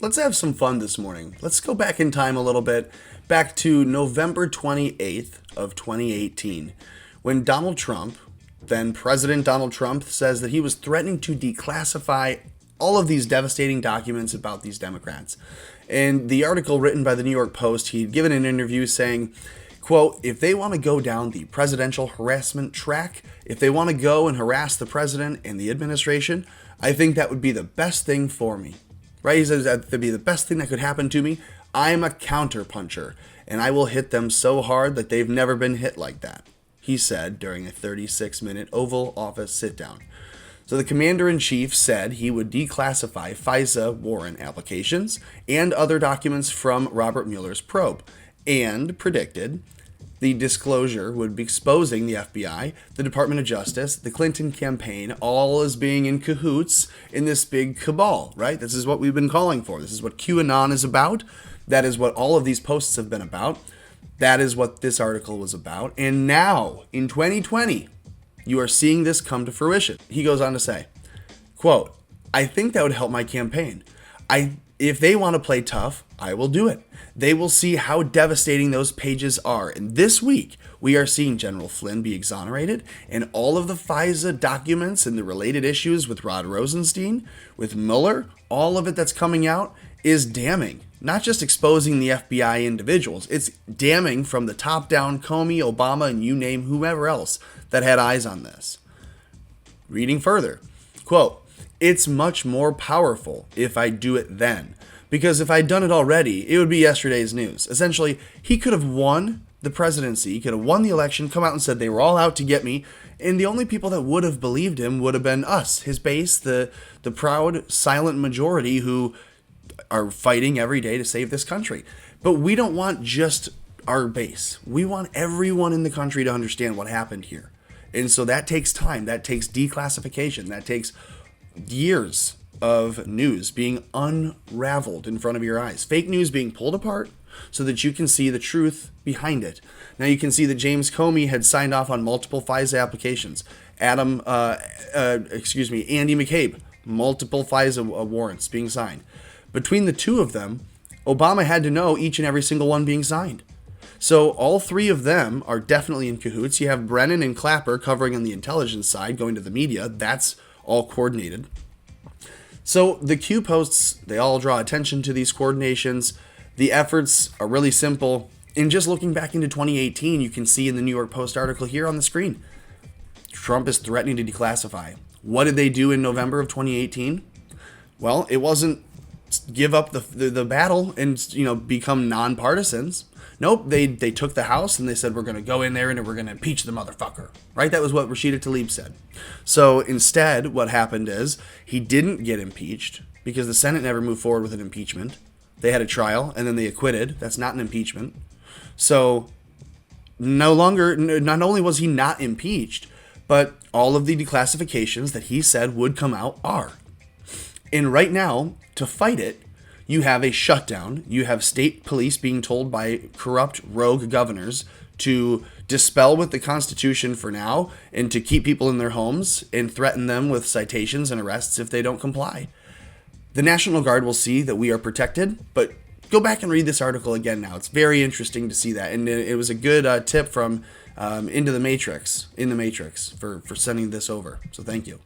Let's have some fun this morning. Let's go back in time a little bit, back to November 28th of 2018, when Donald Trump, then President Donald Trump, says that he was threatening to declassify all of these devastating documents about these Democrats. In the article written by the New York Post, he'd given an interview saying, quote, "If they want to go down the presidential harassment track, if they want to go and harass the president and the administration, I think that would be the best thing for me." Right? He says that would be the best thing that could happen to me. I'm a counterpuncher, and I will hit them so hard that they've never been hit like that, he said during a 36-minute Oval Office sit-down. So the commander-in-chief said he would declassify FISA warrant applications and other documents from Robert Mueller's probe, and predicted the disclosure would be exposing the FBI, the Department of Justice, the Clinton campaign, all as being in cahoots in this big cabal, right? This is what we've been calling for. This is what QAnon is about. That is what all of these posts have been about. That is what this article was about. And now, in 2020, you are seeing this come to fruition. He goes on to say, quote, "I think that would help my campaign. If they want to play tough, I will do it. They will see how devastating those pages are. And this week, we are seeing General Flynn be exonerated, and all of the FISA documents and the related issues with Rod Rosenstein, with Mueller, all of it that's coming out is damning. Not just exposing the FBI individuals, it's damning from the top down, Comey, Obama, and you name whomever else that had eyes on this." Reading further, quote, "It's much more powerful if I do it then. Because if I'd done it already, it would be yesterday's news." Essentially, he could have won the presidency, he could have won the election, come out and said they were all out to get me, and the only people that would have believed him would have been us, his base, the proud, silent majority who are fighting every day to save this country. But we don't want just our base. We want everyone in the country to understand what happened here. And so that takes time, that takes declassification, that takes years of news being unraveled in front of your eyes. Fake news being pulled apart so that you can see the truth behind it. Now you can see that James Comey had signed off on multiple FISA applications. Andy McCabe, multiple FISA warrants being signed. Between the two of them, Obama had to know each and every single one being signed. So all three of them are definitely in cahoots. You have Brennan and Clapper covering on the intelligence side, going to the media. That's all coordinated. So the Q posts, they all draw attention to these coordinations. The efforts are really simple. And just looking back into 2018, you can see in the New York Post article here on the screen, Trump is threatening to declassify. What did they do in November of 2018? Well, it wasn't give up the battle and become nonpartisans. Nope, they took the House and they said, we're going to go in there and we're going to impeach the motherfucker. Right? That was what Rashida Tlaib said. So instead, what happened is he didn't get impeached because the Senate never moved forward with an impeachment. They had a trial and then they acquitted. That's not an impeachment. So not only was he not impeached, but all of the declassifications that he said would come out are. And right now, to fight it, you have a shutdown. You have state police being told by corrupt rogue governors to dispel with the Constitution for now and to keep people in their homes and threaten them with citations and arrests if they don't comply. The National Guard will see that we are protected, but go back and read this article again now. It's very interesting to see that. And it was a good tip from in the Matrix for sending this over. So thank you.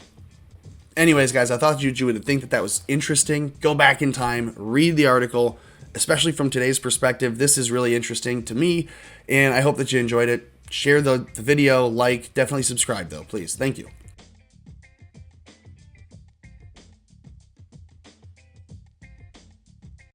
Anyways, guys, I thought you would think that was interesting. Go back in time, read the article, especially from today's perspective. This is really interesting to me, and I hope that you enjoyed it. Share the video, definitely subscribe, though, please. Thank you.